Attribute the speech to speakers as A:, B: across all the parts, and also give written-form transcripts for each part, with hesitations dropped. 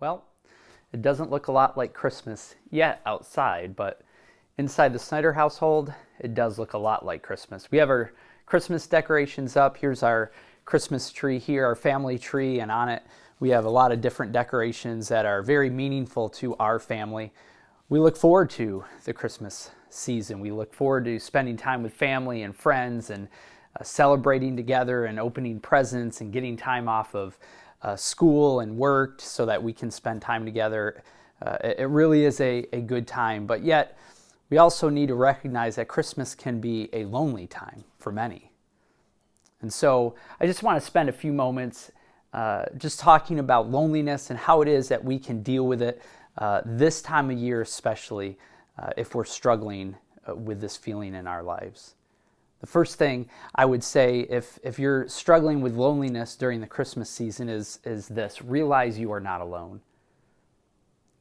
A: Well, it doesn't look a lot like Christmas yet outside, but inside the Snyder household, it does look a lot like Christmas. We have our Christmas decorations up. Here's our Christmas tree here, our family tree, and on it we have a lot of different decorations that are very meaningful to our family. We look forward to the Christmas season. We look forward to spending time with family and friends and celebrating together and opening presents and getting time off of school and work so that we can spend time together. It really is a good time, but yet we also need to recognize that Christmas can be a lonely time for many. And so I just want to spend a few moments just talking about loneliness and how it is that we can deal with it this time of year, especially if we're struggling with this feeling in our lives. The first thing I would say if you're struggling with loneliness during the Christmas season is this: realize you are not alone.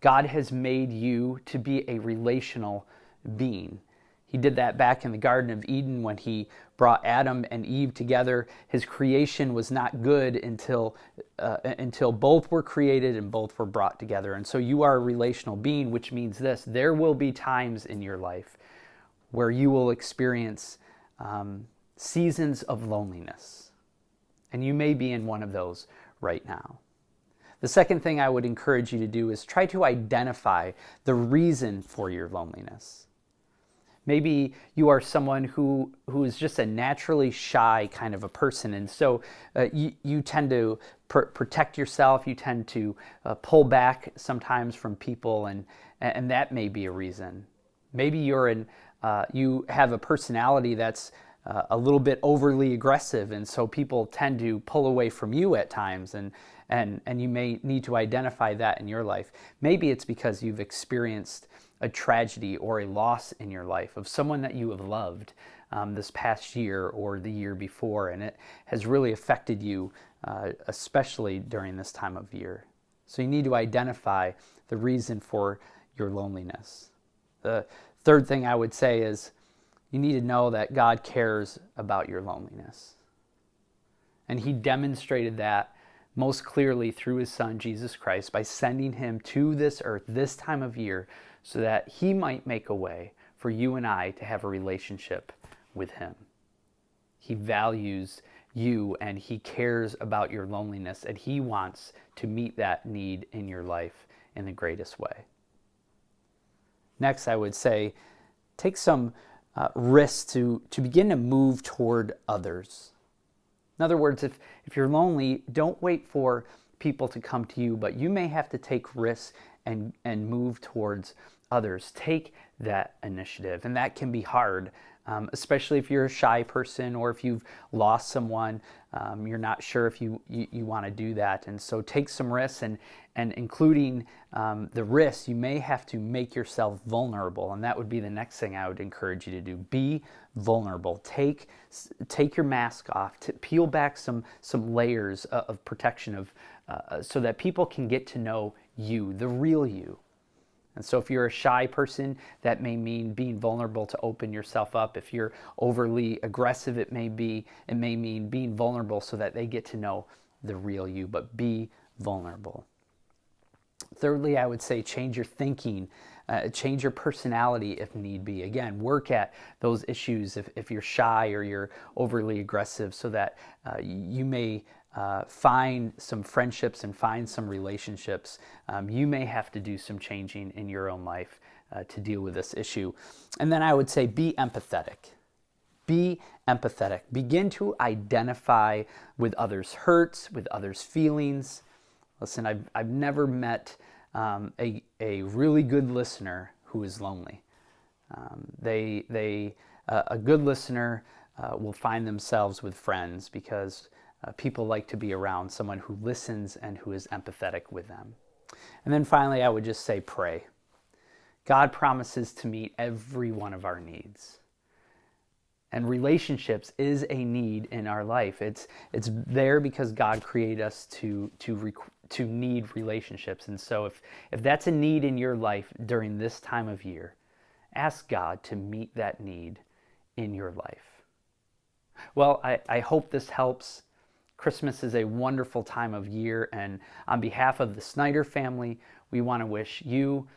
A: God has made you to be a relational being. He did that back in the Garden of Eden when he brought Adam and Eve together. His creation was not good until both were created and both were brought together. And so you are a relational being, which means this: there will be times in your life where you will experience seasons of loneliness. And you may be in one of those right now. The second thing I would encourage you to do is try to identify the reason for your loneliness. Maybe you are someone who is just a naturally shy kind of a person, and so you tend to protect yourself, you tend to pull back sometimes from people, and that may be a reason. Maybe you have a personality that's a little bit overly aggressive, and so people tend to pull away from you at times, and you may need to identify that in your life. Maybe it's because you've experienced a tragedy or a loss in your life of someone that you have loved this past year or the year before, and it has really affected you, especially during this time of year. So you need to identify the reason for your loneliness. The third thing I would say is you need to know that God cares about your loneliness. And he demonstrated that most clearly through his son, Jesus Christ, by sending him to this earth this time of year so that he might make a way for you and I to have a relationship with him. He values you and he cares about your loneliness, and he wants to meet that need in your life in the greatest way. Next, I would say, take some risks to begin to move toward others. In other words, if you're lonely, don't wait for people to come to you, but you may have to take risks and move towards others. Take that initiative, and that can be hard, especially if you're a shy person or if you've lost someone. You're not sure if you want to do that, and so take some risks, and including the risks, you may have to make yourself vulnerable, and that would be the next thing I would encourage you to do. Be vulnerable. Take your mask off. Peel back some layers of protection so that people can get to know you, the real you. And so if you're a shy person, that may mean being vulnerable to open yourself up. If you're overly aggressive, it may mean being vulnerable so that they get to know the real you, but be vulnerable. Thirdly, I would say change your thinking, change your personality if need be. Again, work at those issues if you're shy or you're overly aggressive so that you may find some friendships and find some relationships. You may have to do some changing in your own life to deal with this issue. And then I would say be empathetic. Be empathetic. Begin to identify with others' hurts, with others' feelings. Listen, I've never met a really good listener who is lonely. A good listener will find themselves with friends because people like to be around someone who listens and who is empathetic with them. And then finally, I would just say pray. God promises to meet every one of our needs. And relationships is a need in our life. It's there because God created us to need relationships. And so if that's a need in your life during this time of year, ask God to meet that need in your life. Well, I hope this helps. Christmas is a wonderful time of year, and on behalf of the Snyder family, we want to wish you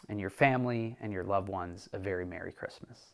A: and your family and your loved ones a very Merry Christmas.